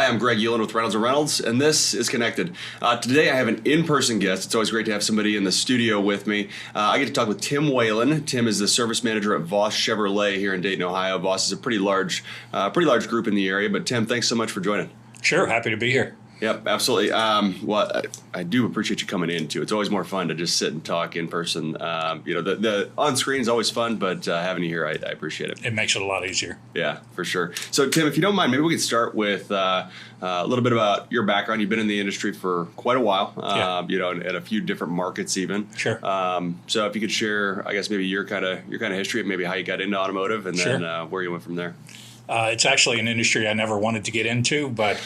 Hi, I'm Greg Yulin with Reynolds & Reynolds, and this is Connected. Today I have an in-person guest. It's always great to have somebody in the studio with me. I get to talk with Tim Whalen. Tim is the service manager at Voss Chevrolet here in Dayton, Ohio. Voss is a pretty large group in the area, but Tim, thanks so much for joining. Sure, happy to be here. Yep, absolutely. I do appreciate you coming in, too. It's always more fun to just sit and talk in person. The on-screen is always fun, but having you here, I appreciate it. It makes it a lot easier. Yeah, for sure. So, Tim, if you don't mind, maybe we could start with a little bit about your background. You've been in the industry for quite a while, in a few different markets even. Sure. So if you could share, I guess, maybe your kind of history of maybe how you got into automotive and then where you went from there. It's actually an industry I never wanted to get into, but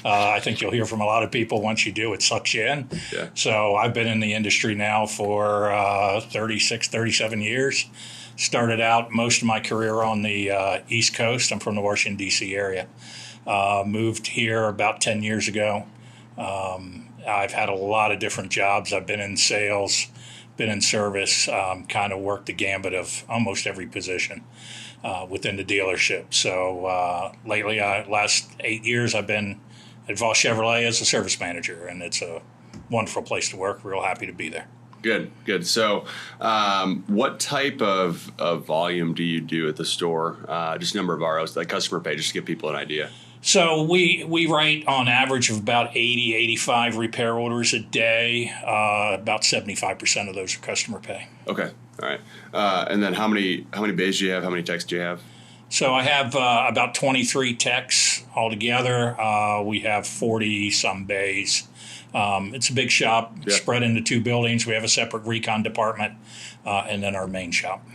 I think you'll hear from a lot of people once you do, it sucks you in. Yeah. So I've been in the industry now for 37 years. Started out most of my career on the East Coast. I'm from the Washington, D.C. area. Moved here about 10 years ago. I've had a lot of different jobs. I've been in sales, been in service, kind of worked the gambit of almost every position within the dealership. So lately, last 8 years, I've been at Voss Chevrolet as a service manager, and it's a wonderful place to work. Real happy to be there. Good. So what type of volume do you do at the store? Just number of ROs, like customer pay, just to give people an idea. So we write on average of about 80, 85 repair orders a day. About 75% of those are customer pay. Okay. All right. And then how many bays do you have? How many techs do you have? So I have about 23 techs altogether. We have 40-some bays. It's a big shop spread into two buildings. We have a separate recon department and then our main shop.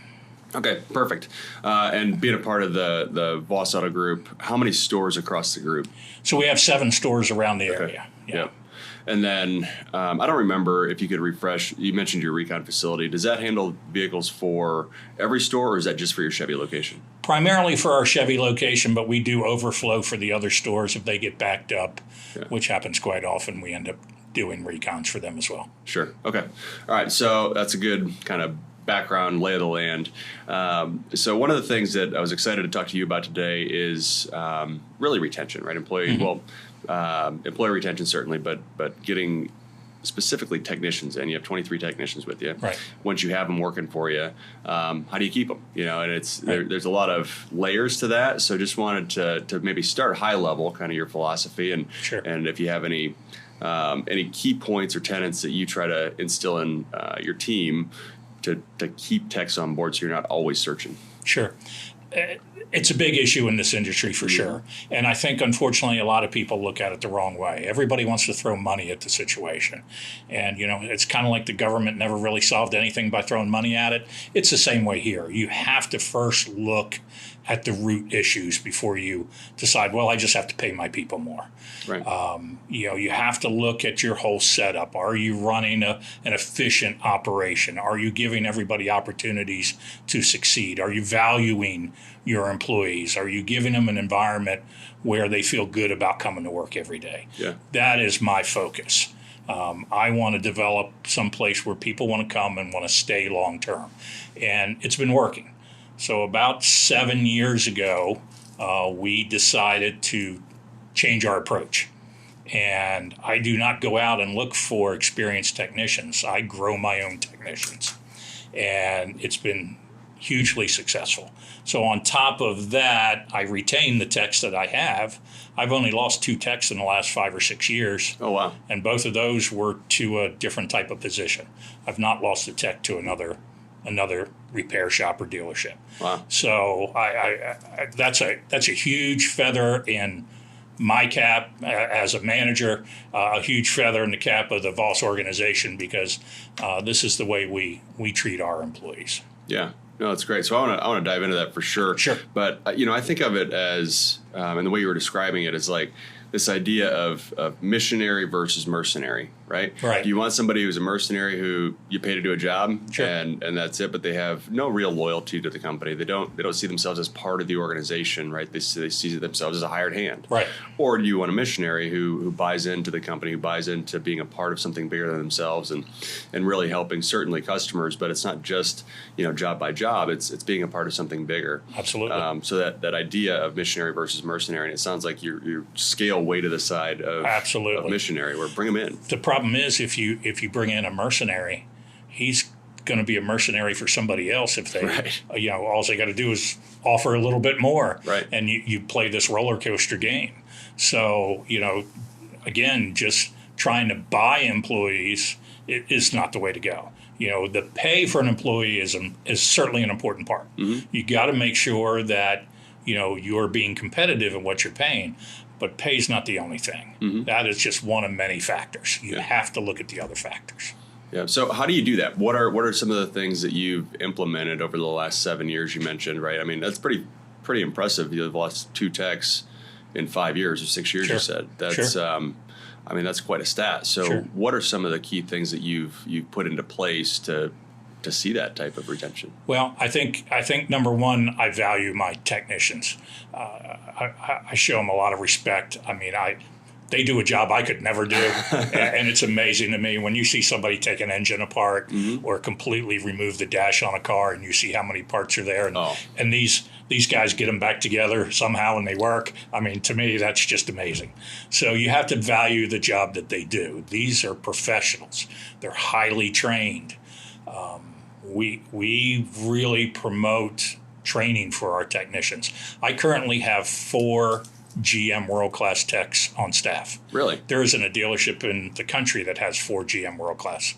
Okay, perfect. And being a part of the Voss Auto Group, how many stores across the group? So we have 7 stores around the area. Yeah. Yep. And then I don't remember if you could refresh. You mentioned your recon facility. Does that handle vehicles for every store, or is that just for your Chevy location? Primarily for our Chevy location, but we do overflow for the other stores if they get backed up, which happens quite often. We end up doing recons for them as well. Sure. Okay. All right. So that's a good kind of background, lay of the land. So one of the things that I was excited to talk to you about today is really retention, right? Employee retention certainly, but getting specifically technicians in. You have 23 technicians with you. Right. Once you have them working for you, how do you keep them? And it's there's a lot of layers to that. So just wanted to maybe start high level, kind of your philosophy, and if you have any key points or tenets that you try to instill in your team to keep techs on board so you're not always searching. Sure. It's a big issue in this industry for sure. And I think, unfortunately, a lot of people look at it the wrong way. Everybody wants to throw money at the situation. And, it's kind of like the government never really solved anything by throwing money at it. It's the same way here. You have to first look at the root issues before you decide, well, I just have to pay my people more. Right. You have to look at your whole setup. Are you running an efficient operation? Are you giving everybody opportunities to succeed? Are you valuing your employees? Are you giving them an environment where they feel good about coming to work every day? Yeah. That is my focus. I want to develop some place where people want to come and want to stay long term. And it's been working. So about 7 years ago, we decided to change our approach. And I do not go out and look for experienced technicians. I grow my own technicians. And it's been hugely successful. So on top of that, I retain the techs that I have. I've only lost 2 techs in the last 5 or 6 years. Oh, wow. And both of those were to a different type of position. I've not lost a tech to another repair shop or dealership. Wow. So that's a huge feather in my cap as a manager, a huge feather in the cap of the Voss organization, because this is the way we treat our employees. Yeah. No, that's great. So I want to dive into that for sure. Sure. But I think of it as, and the way you were describing it is like this idea of missionary versus mercenary, right? Right. Do you want somebody who's a mercenary who you pay to do a job, Sure. and that's it, but they have no real loyalty to the company. They don't see themselves as part of the organization, right? They see themselves as a hired hand. Right. Or do you want a missionary who buys into the company, who buys into being a part of something bigger than themselves and really helping certainly customers, but it's not just job by job. It's being a part of something bigger. Absolutely. So that idea of missionary versus mercenary, and it sounds like you scale way to the side of Absolutely. Of missionary, where bring them in. The problem is if you bring in a mercenary, he's going to be a mercenary for somebody else if they, Right. All they got to do is offer a little bit more, Right. and you play this roller coaster game. So, again, just trying to buy employees is not the way to go. The pay for an employee is certainly an important part. Mm-hmm. You got to make sure that, you're being competitive in what you're paying, but pay's not the only thing. Mm-hmm. That is just one of many factors. You have to look at the other factors. Yeah. So how do you do that? What are some of the things that you've implemented over the last 7 years? You mentioned, right? I mean, that's pretty impressive. You've lost 2 techs in 5 years or 6 years. Sure. You said that's. Sure. That's quite a stat. So, Sure. What are some of the key things that you've put into place to see that type of retention? Well, I think number one, I value my technicians. I show them a lot of respect. I mean, they do a job I could never do, and it's amazing to me when you see somebody take an engine apart Mm-hmm. or completely remove the dash on a car, and you see how many parts are there, and these guys get them back together somehow and they work. I mean, to me, that's just amazing. So you have to value the job that they do. These are professionals. They're highly trained. We really promote training for our technicians. I currently have 4 GM world-class techs on staff. Really? There isn't a dealership in the country that has 4 GM world-class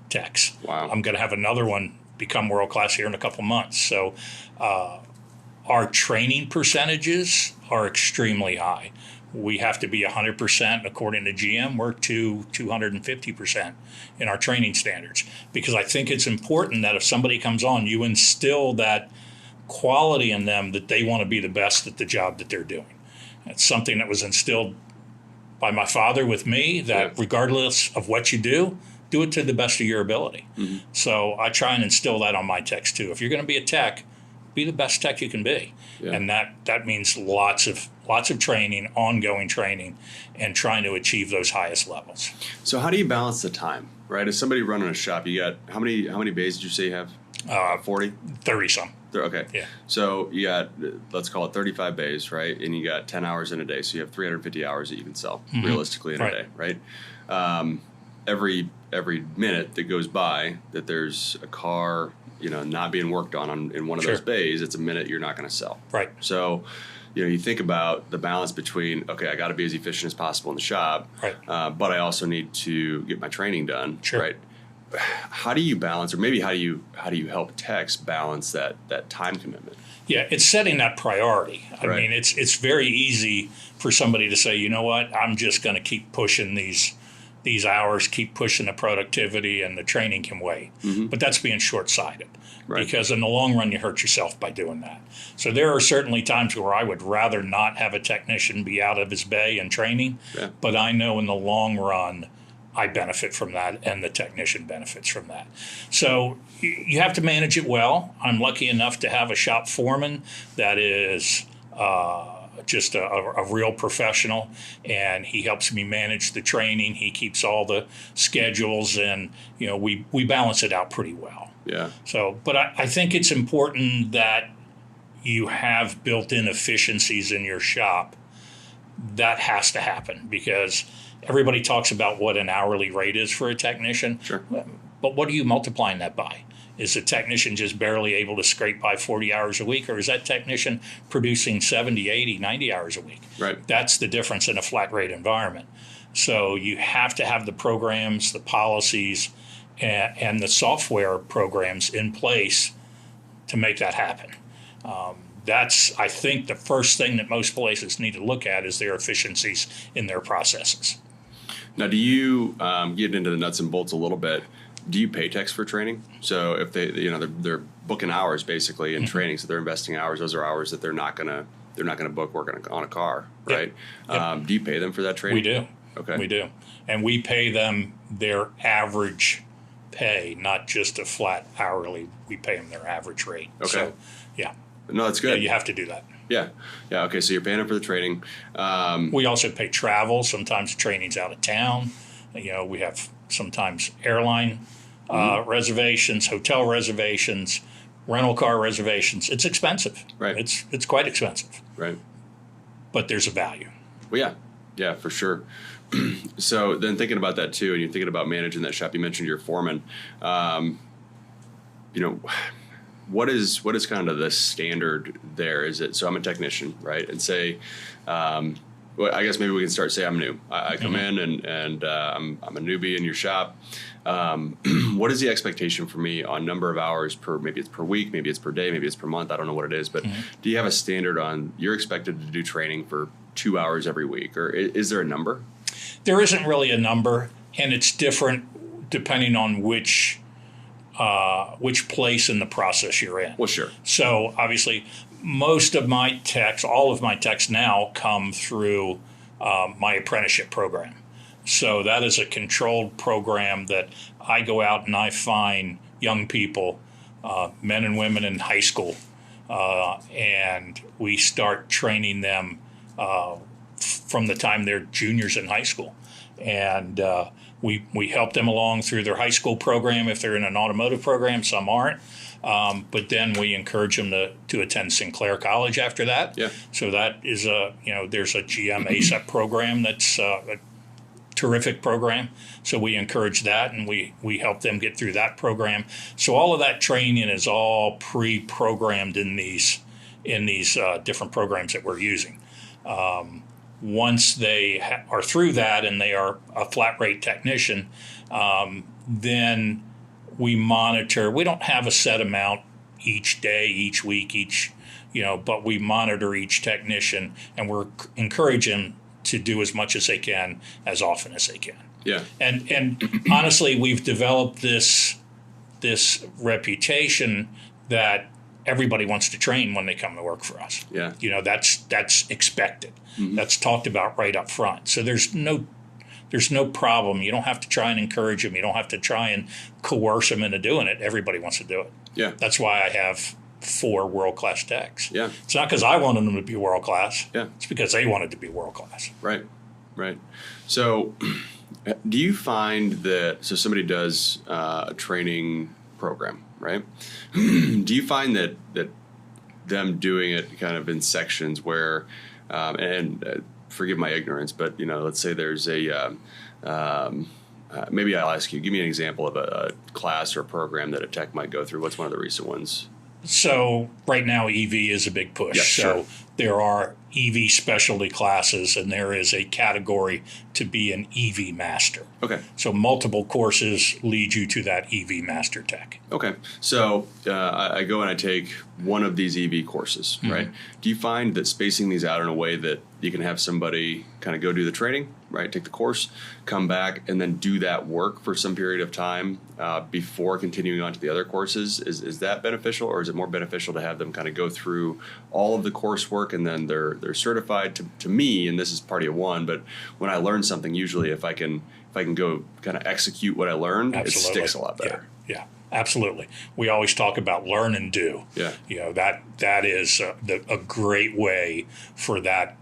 techs. Wow. I'm going to have another one become world-class here in a couple months. So our training percentages are extremely high. We have to be 100%, according to GM. We're to 250% in our training standards, because I think it's important that if somebody comes on, you instill that quality in them that they want to be the best at the job that they're doing. It's something that was instilled by my father with me, that regardless of what you do it to the best of your ability. Mm-hmm. So I try and instill that on my techs too. If you're going to be a tech, be the best tech you can be. Yeah. And that means lots of training, ongoing training, and trying to achieve those highest levels. So how do you balance the time, right? As somebody running a shop, you got how many bays did you say you have? 40? 30 some. Okay. Yeah. So you got, let's call it 35 bays, right? And you got 10 hours in a day. So you have 350 hours that you can sell realistically in a day, right? Every minute that goes by that there's a car, not being worked on in one of those bays, it's a minute you're not going to sell. Right. So, you think about the balance between, okay, I got to be as efficient as possible in the shop, right. But I also need to get my training done, sure. right? How do you balance, or maybe how do you help techs balance that time commitment? Yeah, it's setting that priority. I right. mean, it's very easy for somebody to say, you know what, I'm just going to keep pushing these hours, keep pushing the productivity, and the training can wait. Mm-hmm. But that's being short-sighted, right. Because in the long run, you hurt yourself by doing that. So there are certainly times where I would rather not have a technician be out of his bay and training, but I know in the long run, I benefit from that, and the technician benefits from that. So you have to manage it well. I'm lucky enough to have a shop foreman that is just a real professional, and he helps me manage the training. He keeps all the schedules, and we balance it out pretty well. Yeah. So, but I think it's important that you have built-in efficiencies in your shop. That has to happen, because everybody talks about what an hourly rate is for a technician. Sure. But what are you multiplying that by? Is the technician just barely able to scrape by 40 hours a week, or is that technician producing 70, 80, 90 hours a week? Right. That's the difference in a flat rate environment. So you have to have the programs, the policies, and the software programs in place to make that happen. That's, I think, the first thing that most places need to look at is their efficiencies in their processes. Now, do you get into the nuts and bolts a little bit? Do you pay techs for training? So if they're booking hours basically in training, so they're investing hours. Those are hours that they're not gonna book working on a car, right? Yep. Do you pay them for that training? We do. Okay. We do, and we pay them their average pay, not just a flat hourly. We pay them their average rate. Okay. So, yeah. No, that's good. Yeah, you have to do that. Yeah. Okay. So you're paying them for the training. We also pay travel. Sometimes the training's out of town. We have sometimes airline reservations, hotel reservations, rental car reservations. It's expensive. Right. It's quite expensive. Right. but there's a value. Well, yeah, for sure. So then thinking about that too, and you're thinking about managing that shop, you mentioned your foreman. What is kind of the standard there? Is it, so I'm a technician, right? And say, well, I guess maybe we can start, say I'm new. I come in and I'm a newbie in your shop. What is the expectation for me on number of hours maybe it's per week, maybe it's per day, maybe it's per month. I don't know what it is, but do you have a standard on, you're expected to do training for 2 hours every week, or is there a number? There isn't really a number, and it's different depending on which place in the process you're in. Well, sure. So obviously, most of my techs, all of my techs now come through my apprenticeship program. So that is a controlled program that I go out and I find young people, men and women in high school, and we start training them from the time they're juniors in high school. And we help them along through their high school program if they're in an automotive program. Some aren't. But then we encourage them to attend Sinclair College after that. Yeah. So that is there's a GM ASAP program that's a terrific program. So we encourage that, and we help them get through that program. So all of that training is all pre-programmed in these different programs that we're using. Once they are through that and they are a flat rate technician, then we monitor. We don't have a set amount each day, each week, but we monitor each technician, and we're encouraging to do as much as they can, as often as they can. Yeah. And honestly, we've developed this reputation that everybody wants to train when they come to work for us. Yeah. That's expected. That's talked about right up front. So there's no problem. You don't have to try and encourage them. You don't have to try and coerce them into doing it. Everybody wants to do it. Yeah. That's why I have 4 world-class techs. Yeah. It's not because I wanted them to be world-class. Yeah. It's because they wanted to be world-class. Right. So do you find that, so somebody does a training program, right? Do you find that them doing it kind of in sections where, forgive my ignorance, but let's say there's a maybe I'll ask you, give me an example of a class or a program that a tech might go through. What's one of the recent ones? So right now EV is a big push. Yeah, sure. So there are EV specialty classes, and there is a category to be an EV master. Okay. So multiple courses lead you to that EV master tech. Okay. So I go and I take one of these EV courses, right? Do you find that spacing these out in a way that you can have somebody kind of go do the training, right? Take the course, come back, and then do that work for some period of time before continuing on to the other courses? Is that beneficial, or is it more beneficial to have them kind of go through all of the coursework and then they're certified? To me, and this is party of one, but when I learn something, usually if I can go kind of execute what I learned, Absolutely. It sticks a lot better. Yeah. Absolutely. We always talk about learn and do. Yeah. That is a great way for that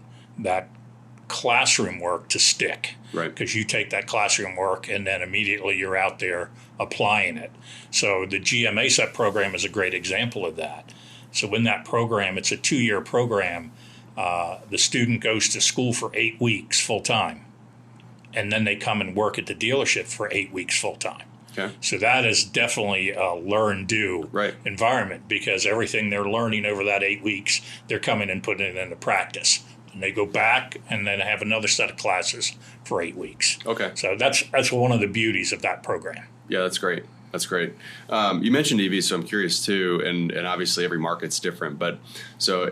classroom work to stick. Right. Because you take that classroom work and then immediately you're out there applying it. So the GM ASAP program is a great example of that. So in that program, it's a 2-year program. The student goes to school for 8 weeks full time, and then they come and work at the dealership for 8 weeks full time. Okay. So that is definitely a learn-do environment, because everything they're learning over that 8 weeks, they're coming and putting it into practice. And they go back and then have another set of classes for 8 weeks. Okay. So that's one of the beauties of that program. Yeah, that's great. That's great. You mentioned EV, so I'm curious too, and obviously every market's different. But so,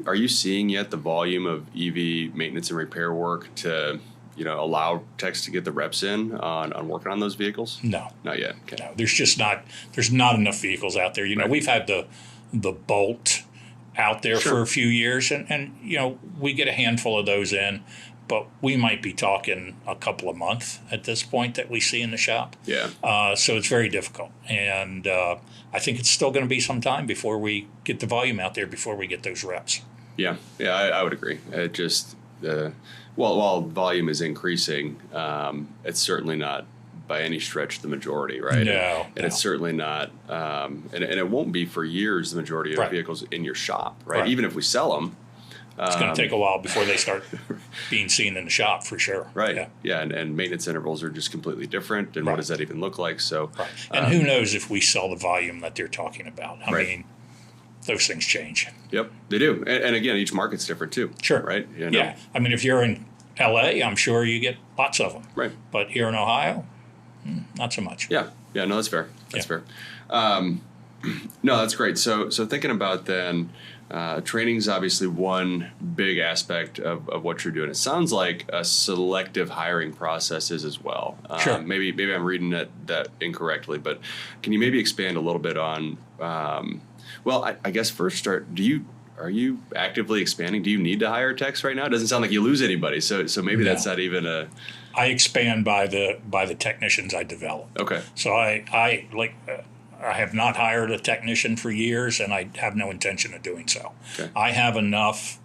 are you seeing yet the volume of EV maintenance and repair work to allow techs to get the reps in on working on those vehicles? No, not yet. Okay. No, there's not enough vehicles out there. Right. We've had the Bolt out there for a few years, and we get a handful of those in. But we might be talking a couple of months at this point that we see in the shop. Yeah. So it's very difficult. And I think it's still going to be some time before we get the volume out there, before we get those reps. Yeah. Yeah, I would agree. It just, while volume is increasing, it's certainly not by any stretch the majority, right? No. And it's certainly not, and it won't be for years the majority of vehicles in your shop, right? Even if we sell them, It's going to take a while before they start being seen in the shop, for sure. Right. Yeah. And maintenance intervals are just completely different. And what does that even look like? So, right. And who knows if we sell the volume that they're talking about? I mean, those things change. Yep, they do. And again, each market's different too. Sure. Right. Yeah. I mean, if you're in LA, I'm sure you get lots of them. Right. But here in Ohio, not so much. Yeah. Yeah. No, that's fair. That's fair. No, that's great. So thinking about then, training is obviously one big aspect of what you're doing. It sounds like a selective hiring process is as well. Sure. Maybe I'm reading that incorrectly, but can you maybe expand a little bit on? Well, I guess first start. Are you actively expanding? Do you need to hire techs right now? It doesn't sound like you lose anybody. So maybe that's not even a. I expand by the technicians I develop. Okay. So I have not hired a technician for years, and I have no intention of doing so. Okay. I have enough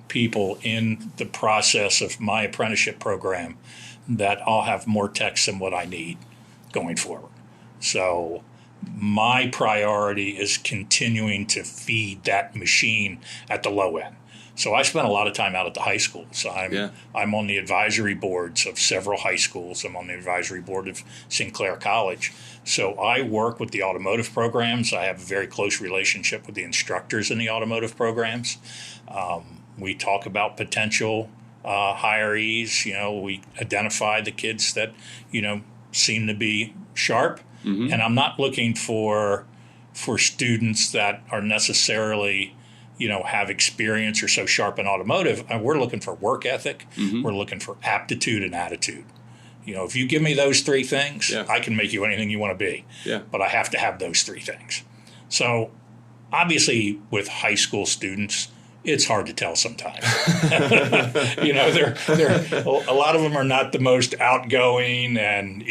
people in the process of my apprenticeship program that I'll have more techs than what I need going forward. So my priority is continuing to feed that machine at the low end. So I spent a lot of time out at the high schools. I'm on the advisory boards of several high schools. I'm on the advisory board of Sinclair College. So I work with the automotive programs. I have a very close relationship with the instructors in the automotive programs. We talk about potential hirees. We identify the kids that, seem to be sharp. Mm-hmm. And I'm not looking for students that are necessarily have experience or so sharp in automotive. We're looking for work ethic. Mm-hmm. We're looking for aptitude and attitude. If you give me those three things, I can make you anything you want to be. Yeah. But I have to have those three things. So obviously with high school students, it's hard to tell sometimes. They're a lot of them are not the most outgoing and,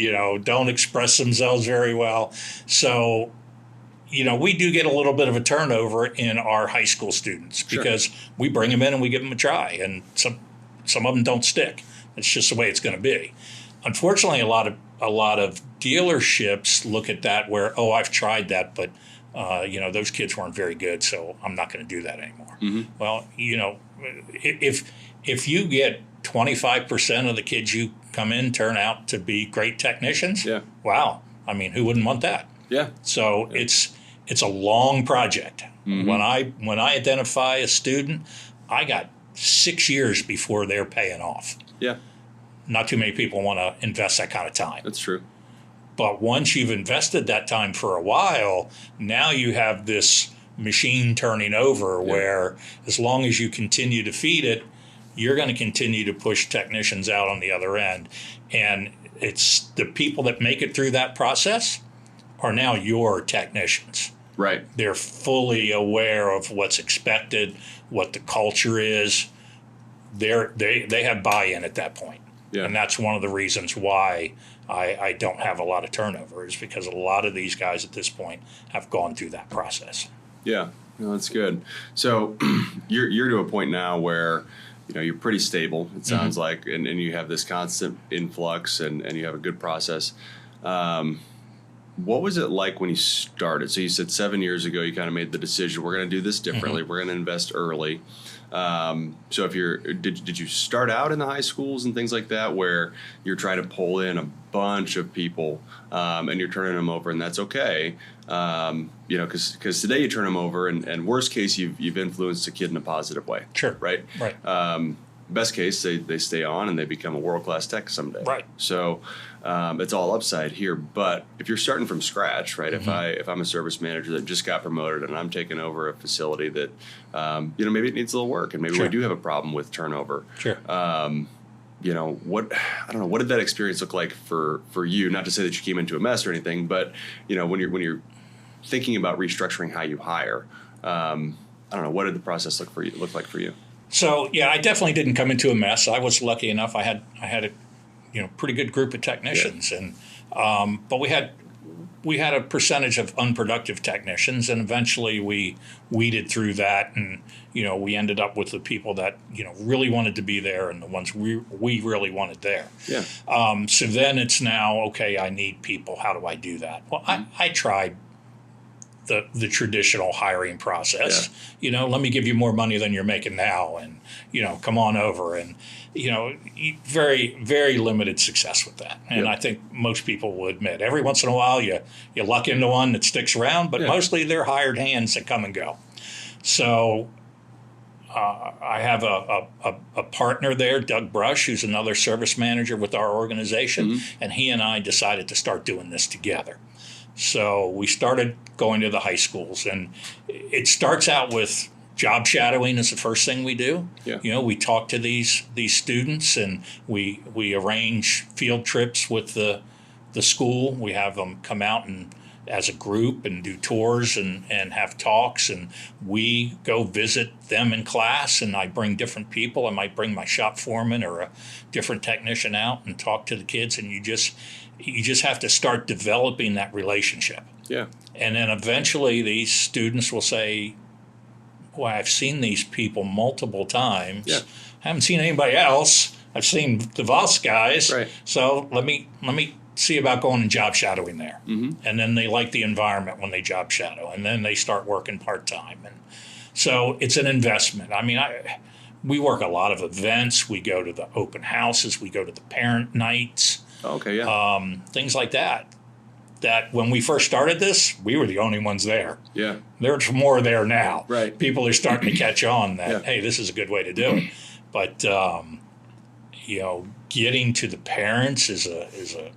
don't express themselves very well. So we do get a little bit of a turnover in our high school students because we bring them in and we give them a try, and some of them don't stick. It's just the way it's going to be. Unfortunately, a lot of dealerships look at that where, I've tried that, but those kids weren't very good, so I'm not going to do that anymore. Mm-hmm. Well, if you get 25% of the kids you come in turn out to be great technicians, wow. I mean, who wouldn't want that? Yeah. So it's a long project. Mm-hmm. When I identify a student, I got 6 years before they're paying off. Yeah. Not too many people want to invest that kind of time. That's true. But once you've invested that time for a while, now you have this machine turning over where as long as you continue to feed it, you're going to continue to push technicians out on the other end. And it's the people that make it through that process are now your technicians. Right. They're fully aware of what's expected, what the culture is. They have buy-in at that point. Yeah. And that's one of the reasons why I don't have a lot of turnover, is because a lot of these guys at this point have gone through that process. Yeah, no, that's good. So you're to a point now where you're pretty stable, it sounds like, and you have this constant influx and you have a good process. What was it like when you started? So you said 7 years ago you kind of made the decision, we're going to do this differently. Mm-hmm. We're going to invest early. So if did you start out in the high schools and things like that where you're trying to pull in a bunch of people and you're turning them over, and that's okay? Because today you turn them over and worst case you've influenced a kid in a positive way. Sure. Right. Right. Best case they stay on and they become a world-class tech someday. Right. So it's all upside here. But if you're starting from scratch, right? Mm-hmm. If I'm a service manager that just got promoted and I'm taking over a facility that maybe it needs a little work and maybe we do have a problem with turnover. Sure. What did that experience look like for you? Not to say that you came into a mess or anything, but when you're thinking about restructuring how you hire, what did the process look like for you? So I definitely didn't come into a mess. I was lucky enough. I had a pretty good group of technicians, and but we had a percentage of unproductive technicians, and eventually we weeded through that, and we ended up with the people that really wanted to be there and the ones we really wanted there. Yeah. So then it's now, okay, I need people. How do I do that? Well, I tried the traditional hiring process. Let me give you more money than you're making now, and come on over, and very, very limited success with that. And I think most people will admit every once in a while you luck into one that sticks around, but mostly they're hired hands that come and go. So I have a partner there, Doug Brush, who's another service manager with our organization, and he and I decided to start doing this together. So we started going to the high schools, and it starts out with job shadowing is the first thing we do. We talk to these students, and we arrange field trips with the school. We have them come out and as a group and do tours and have talks, and we go visit them in class, and I bring different people. I might bring my shop foreman or a different technician out and talk to the kids, and you just have to start developing that relationship. And then eventually these students will say, well, I've seen these people multiple times. I haven't seen anybody else. I've seen the Voss guys. So let me see about going and job shadowing there. And then they like the environment when they job shadow, and then they start working part-time. And so it's an investment. I mean, we work a lot of events. We go to the open houses. We go to the parent nights. Things like that. That when we first started this, we were the only ones there. There's more there now. People are starting to catch on that, hey, this is a good way to do it. But, getting to the parents is a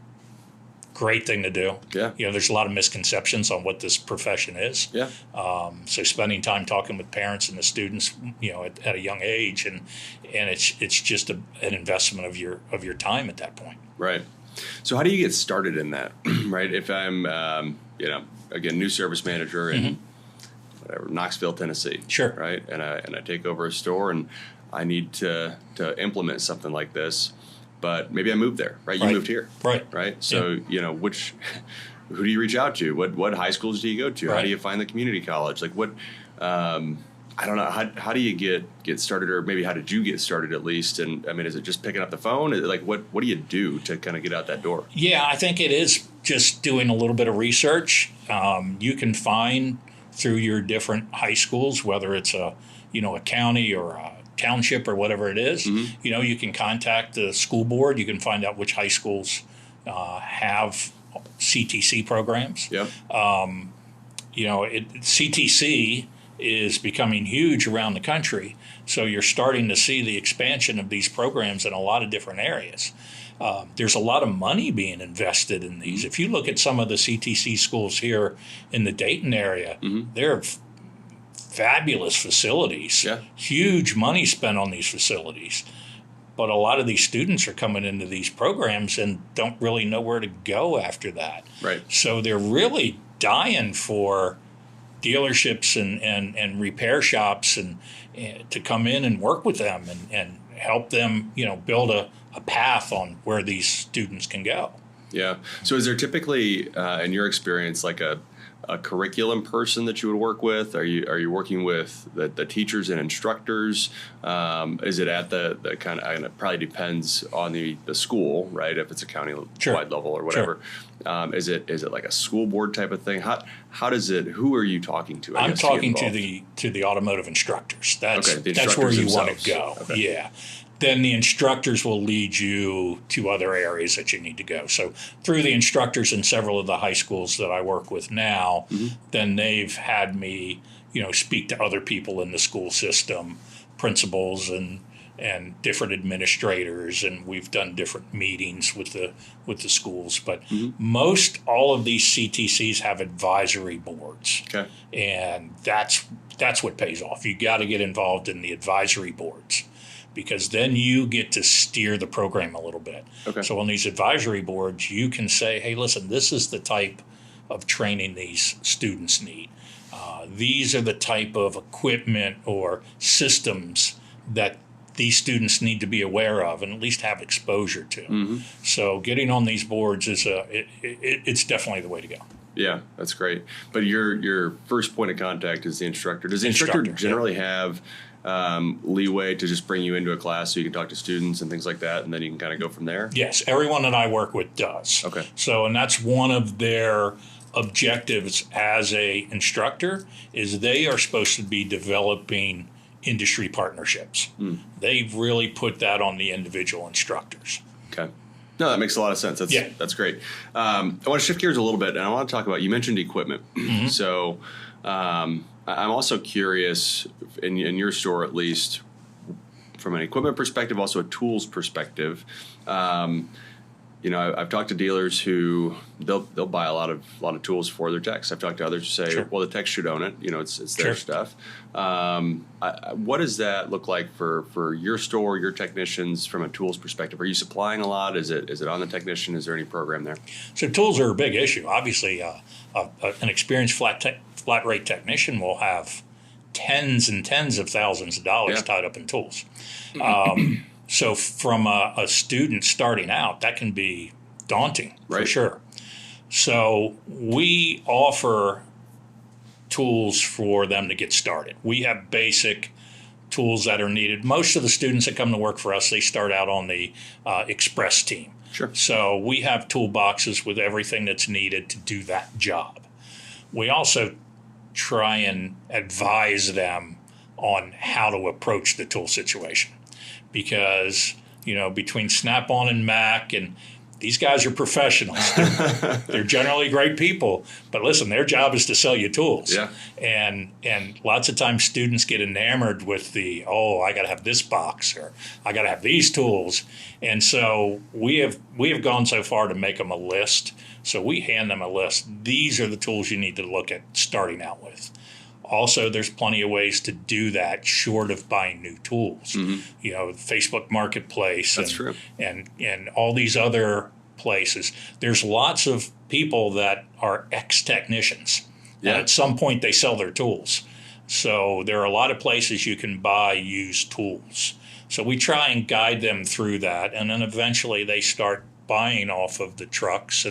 great thing to do. There's a lot of misconceptions on what this profession is. So spending time talking with parents and the students, at a young age, and it's just an investment of your time at that point. So how do you get started in that? If I'm, again, new service manager in whatever, Knoxville, Tennessee. And I take over a store, and I need to implement something like this. But maybe I moved there, You moved here, So, who do you reach out to? What high schools do you go to? How do you find the community college? I don't know. How do you get started, or maybe how did you get started at least? And I mean, is it just picking up the phone? What do you do to kind of get out that door? I think it is just doing a little bit of research. You can find through your different high schools, whether it's a county or a township or whatever it is. You can contact the school board. You can find out which high schools have CTC programs. CTC is becoming huge around the country, so you're starting to see the expansion of these programs in a lot of different areas. There's a lot of money being invested in these. If you look at some of the CTC schools here in the Dayton area, they're fabulous facilities, huge money spent on these facilities. But a lot of these students are coming into these programs and don't really know where to go after that. So they're really dying for dealerships and repair shops and to come in and work with them and help them, build a path on where these students can go. So is there typically, in your experience, like a curriculum person that you would work with? Are you working with the teachers and instructors? Is it at the kind of, and it probably depends on the school, if it's a county-wide level or whatever. Is it like a school board type of thing? How does it? Who are you talking to? I'm talking to the automotive instructors. That's where you want to go. Then the instructors will lead you to other areas that you need to go. So through the instructors in several of the high schools that I work with now, then they've had me, speak to other people in the school system, principals and different administrators, and we've done different meetings with the schools. But most all of these CTCs have advisory boards, and that's what pays off. You got to get involved in the advisory boards, because then you get to steer the program a little bit. So on these advisory boards, you can say, hey, listen, this is the type of training these students need. These are the type of equipment or systems that these students need to be aware of and at least have exposure to. So getting on these boards is it's definitely the way to go. Yeah, that's great. But your first point of contact is the instructor. Does the instructor generally have leeway to just bring you into a class so you can talk to students and things like that, and then you can kind of go from there? Yes, everyone that I work with does. So, and that's one of their objectives as a instructor is they are supposed to be developing industry partnerships. They've really put that on the individual instructors. Okay. No, that makes a lot of sense. That's great. I want to shift gears a little bit, and I want to talk about, you mentioned equipment. So I'm also curious, in your store at least, from an equipment perspective, also a tools perspective. I've talked to dealers who they'll buy a lot of tools for their techs. I've talked to others who say, well, the techs should own it. It's their stuff. What does that look like for your store, your technicians, from a tools perspective? Are you supplying a lot? Is it on the technician? Is there any program there? So tools are a big issue. Obviously, an experienced flat rate technician will have tens and tens of thousands of dollars tied up in tools. So from a student starting out, that can be daunting, for sure. So we offer tools for them to get started. We have basic tools that are needed. Most of the students that come to work for us, they start out on the express team. Sure. So we have toolboxes with everything that's needed to do that job. We also try and advise them on how to approach the tool situation. Because, between Snap-on and Mac, and these guys are professionals. They're generally great people. But listen, their job is to sell you tools. Yeah. And lots of times students get enamored with I got to have this box, or I got to have these tools. And so we have gone so far to make them a list. So we hand them a list. These are the tools you need to look at starting out with. Also, there's plenty of ways to do that short of buying new tools. Facebook Marketplace. That's true. And all these other places. There's lots of people that are ex-technicians. Yeah. And at some point, they sell their tools. So there are a lot of places you can buy used tools. So we try and guide them through that. And then eventually they start buying off of the trucks.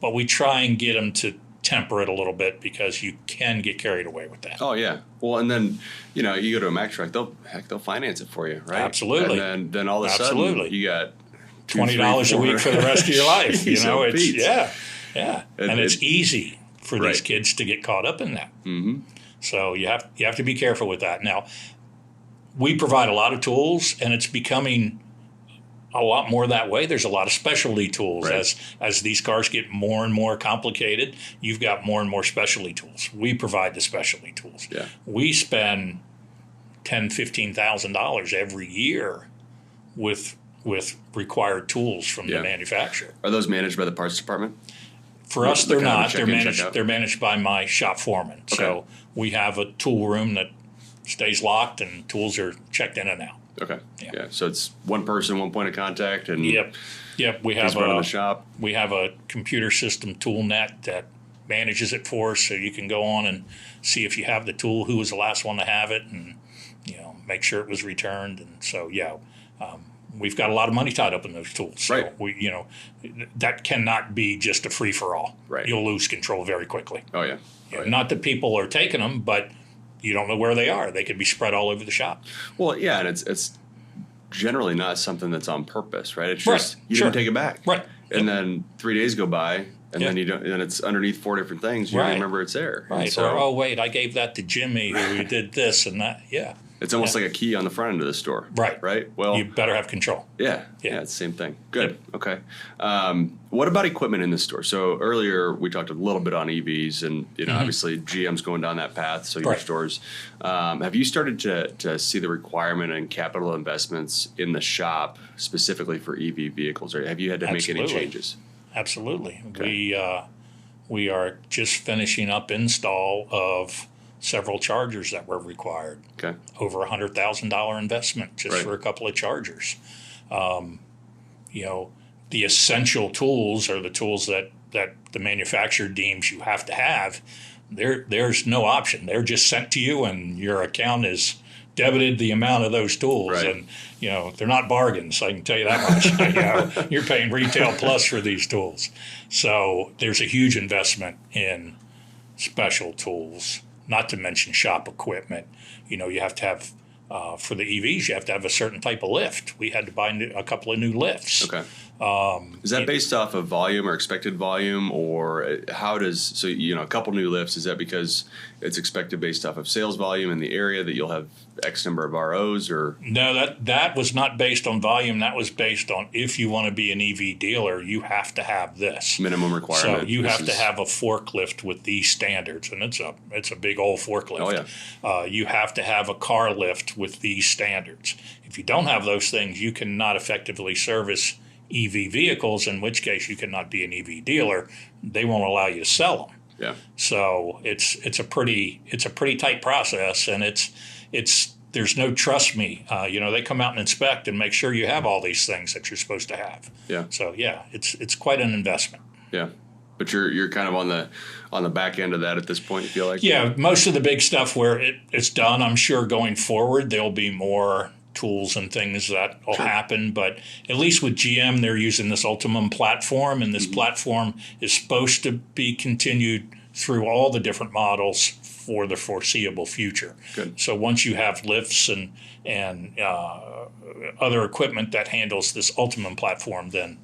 But we try and get them to temper it a little bit, because you can get carried away with that. Oh yeah. Well, and then you go to a Mack truck, they'll finance it for you, right? Absolutely. And then all of a sudden you got $20 a week for the rest of your life. It's yeah. And it's easy for these kids to get caught up in that. So you have to be careful with that. Now, we provide a lot of tools, and it's becoming a lot more that way. There's a lot of specialty tools. As these cars get more and more complicated, you've got more and more specialty tools. We provide the specialty tools. Yeah. We spend $10,000-$15,000 every year with required tools from the manufacturer. Are those managed by the parts department? For us, they're not. They're managed by my shop foreman. Okay. So we have a tool room that stays locked, and tools are checked in and out. Okay. Yeah. So it's one person, one point of contact, and Yep. We have running the shop. We have a computer system tool net that manages it for us, so you can go on and see if you have the tool, who was the last one to have it, and make sure it was returned. And so we've got a lot of money tied up in those tools. So that cannot be just a free for all. Right. You'll lose control very quickly. Oh yeah. Not that people are taking them, but you don't know where they are. They could be spread all over the shop. Well, yeah, and it's generally not something that's on purpose, right? It's just you didn't take it back, right? And then 3 days go by, and then you don't. And it's underneath 4 different things. You don't remember it's there, right? So, or wait, I gave that to Jimmy, who did this and that. Yeah, it's almost like a key on the front end of the store, right? Right. Well, you better have control. Yeah, it's the same thing. Good. Yep. Okay. What about equipment in the store? So earlier we talked a little bit on EVs, and obviously GM's going down that path. So your stores, have you started to see the requirement and capital investments in the shop specifically for EV vehicles, or have you had to make any changes? Absolutely. Okay. We are just finishing up install of several chargers that were required. Okay. Over $100,000 investment just for a couple of chargers. The essential tools are the tools that the manufacturer deems you have to have. There's no option. They're just sent to you, and your account is debited the amount of those tools. Right. And they're not bargains, I can tell you that much. You're paying retail plus for these tools. So there's a huge investment in special tools, not to mention shop equipment. You have to have For the EVs, you have to have a certain type of lift. We had to buy a couple of new lifts. Okay. Is that based off of volume or expected volume, or how does, a couple new lifts, is that because it's expected based off of sales volume in the area that you'll have X number of ROs, or? No, that was not based on volume. That was based on, if you want to be an EV dealer, you have to have this. Minimum requirement. So you have to have a forklift with these standards, and it's a big old forklift. Oh, yeah. You have to have a car lift with these standards. If you don't have those things, you cannot effectively service EV vehicles, in which case you cannot be an EV dealer. They won't allow you to sell them. Yeah. So it's a pretty tight process, and there's no trust me. They come out and inspect and make sure you have all these things that you're supposed to have. Yeah. So yeah, it's quite an investment. Yeah. But you're kind of on the back end of that at this point, you feel like? Yeah, most of the big stuff where it's done, I'm sure going forward there'll be more tools and things that will happen. But at least with GM, they're using this Ultimum platform, and this platform is supposed to be continued through all the different models for the foreseeable future. Good. So once you have lifts and other equipment that handles this Ultimum platform, then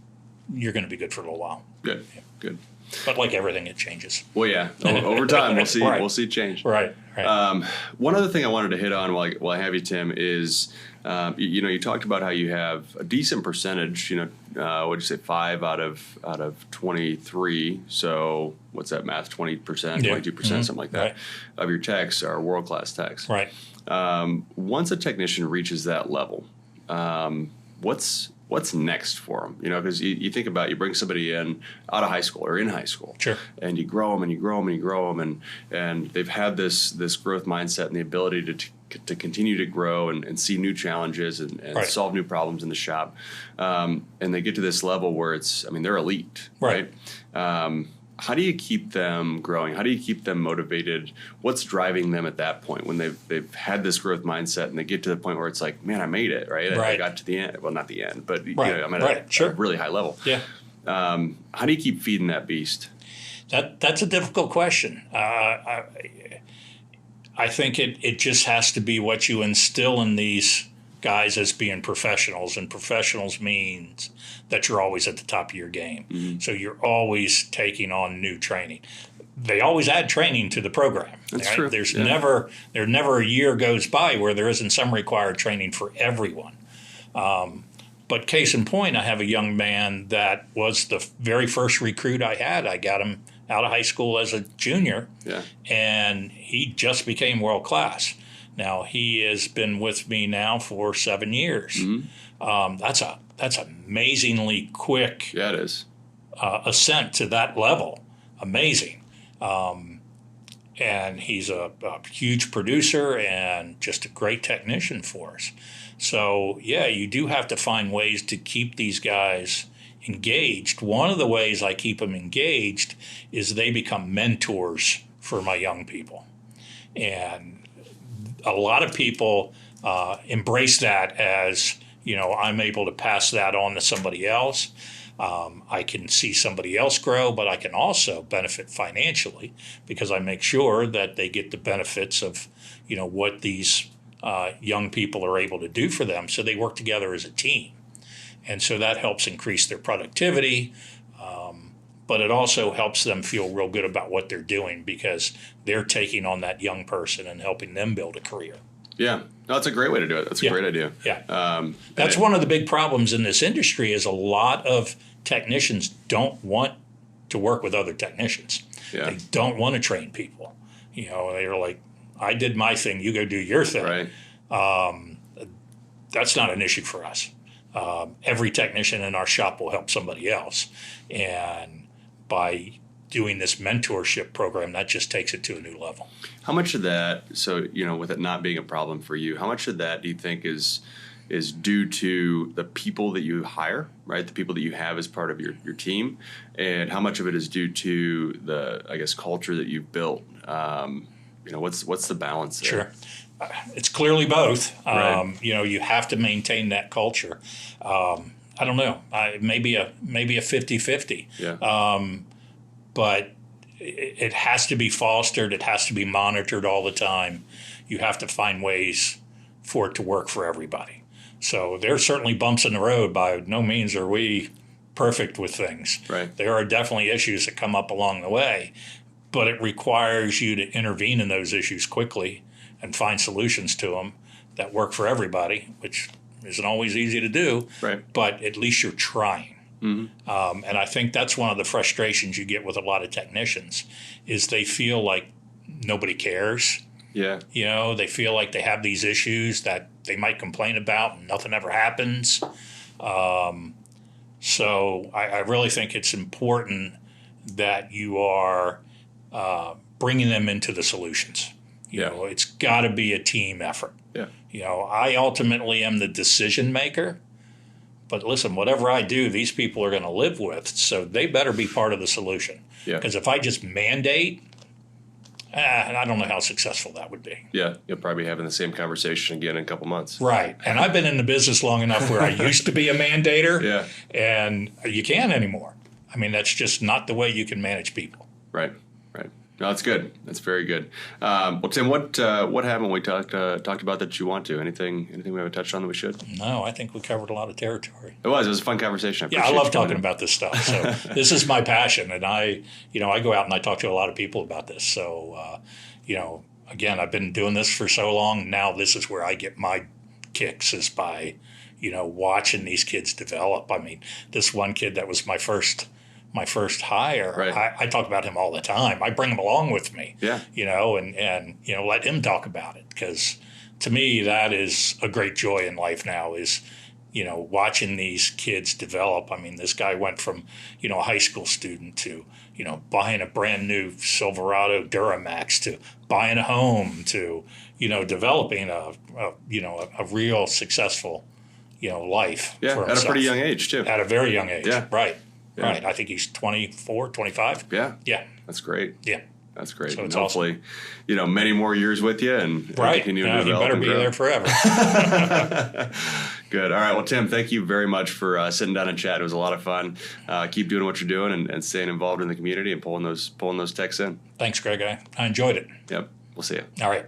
you're going to be good for a little while. Good. Yeah. Good. But like everything, it changes. Well, yeah. Over time, we'll see. Right. We'll see change. Right. One other thing I wanted to hit on while I have you, Tim, is you talked about how you have a decent percentage. What'd you say, 5 out of 23? So what's that math? 20%, 22%, something like that, right, of your techs are world-class techs. Right. Once a technician reaches that level, what's next for them? Because you think about, you bring somebody in out of high school or in high school, sure, and you grow them and you grow them and you grow them, and they've had this growth mindset and the ability to continue to grow and see new challenges and right, solve new problems in the shop, and they get to this level where they're elite, right? How do you keep them growing? How do you keep them motivated? What's driving them at that point when they've had this growth mindset and they get to the point where it's like, man, I made it, right? I got to the end. Well, not the end, but I'm at a really high level. Yeah. How do you keep feeding that beast? That's a difficult question. I think it just has to be what you instill in these guys as being professionals, and professionals means that you're always at the top of your game. Mm-hmm. So you're always taking on new training. They always add training to the program. That's right? true. There's never a year goes by where there isn't some required training for everyone. But case in point, I have a young man that was the very first recruit I had. I got him out of high school as a junior, and he just became world class. Now, he has been with me now for 7 years. Mm-hmm. That's amazingly quick. Yeah, it is. Ascent to that level. Amazing. And he's a huge producer and just a great technician for us. So, yeah, you do have to find ways to keep these guys engaged. One of the ways I keep them engaged is they become mentors for my young people. And a lot of people embrace that as, I'm able to pass that on to somebody else. I can see somebody else grow, but I can also benefit financially because I make sure that they get the benefits of, what these young people are able to do for them. So they work together as a team. And so that helps increase their productivity. But it also helps them feel real good about what they're doing because they're taking on that young person and helping them build a career. Yeah, no, that's a great way to do it. That's a great idea. Yeah, that's one of the big problems in this industry is a lot of technicians don't want to work with other technicians. Yeah. They don't want to train people. They're like, I did my thing, you go do your thing. Right. That's not an issue for us. Every technician in our shop will help somebody else. And by doing this mentorship program, that just takes it to a new level. How much of that, with it not being a problem for you, how much of that do you think is due to the people that you hire, right? The people that you have as part of your team, and how much of it is due to the, I guess, culture that you've built? What's the balance there? Sure. It's clearly both. Right. You have to maintain that culture. I don't know. Maybe a 50-50. Yeah. But it has to be fostered. It has to be monitored all the time. You have to find ways for it to work for everybody. So there's certainly bumps in the road. By no means are we perfect with things. Right. There are definitely issues that come up along the way, but it requires you to intervene in those issues quickly and find solutions to them that work for everybody, which isn't always easy to do, right. but at least you're trying. And I think that's one of the frustrations you get with a lot of technicians is they feel like nobody cares. Yeah. You know, they feel like they have these issues that they might complain about and nothing ever happens. So I really think it's important that you are bringing them into the solutions. You know, it's got to be a team effort. Yeah. You know, I ultimately am the decision maker. But listen, whatever I do, these people are going to live with, so they better be part of the solution. Because if I just mandate, I don't know how successful that would be. Yeah, you'll probably be having the same conversation again in a couple months. Right. And I've been in the business long enough where I used to be a mandator, and you can't anymore. I mean, that's just not the way you can manage people. Right, right. No, that's good. That's very good. Well, Tim, what happened when we talked about that you want to? Anything we haven't touched on that we should? No, I think we covered a lot of territory. It was a fun conversation. I love talking about this stuff. So this is my passion, and I go out and I talk to a lot of people about this. So, again, I've been doing this for so long. Now this is where I get my kicks is by, watching these kids develop. I mean, this one kid that was my first hire, right. I talk about him all the time. I bring him along with me, and let him talk about it, because to me that is a great joy in life now is, watching these kids develop. I mean, this guy went from, a high school student to, buying a brand new Silverado Duramax to buying a home to, developing a real successful, life for himself. At a pretty young age too. At a very young age, right. Yeah. Right. I think he's 24, 25. Yeah. Yeah. That's great. Yeah. That's great. So and it's hopefully, many more years with you and continue to develop. You better and be grow. there forever. Good. All right. Well, Tim, thank you very much for sitting down and chat. It was a lot of fun. Keep doing what you're doing and staying involved in the community and pulling those techs in. Thanks, Greg. I enjoyed it. Yep. We'll see you. All right.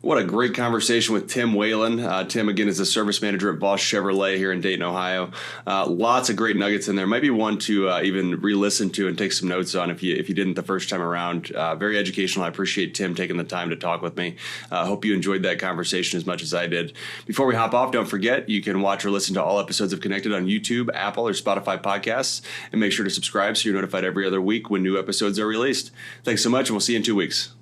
What a great conversation with Tim Whalen. Tim, again, is the service manager at Voss Chevrolet here in Dayton, Ohio. Lots of great nuggets in there. Maybe one to even re-listen to and take some notes on if you didn't the first time around. Very educational. I appreciate Tim taking the time to talk with me. Hope you enjoyed that conversation as much as I did. Before we hop off, don't forget you can watch or listen to all episodes of Connected on YouTube, Apple, or Spotify podcasts. And make sure to subscribe so you're notified every other week when new episodes are released. Thanks so much, and we'll see you in 2 weeks.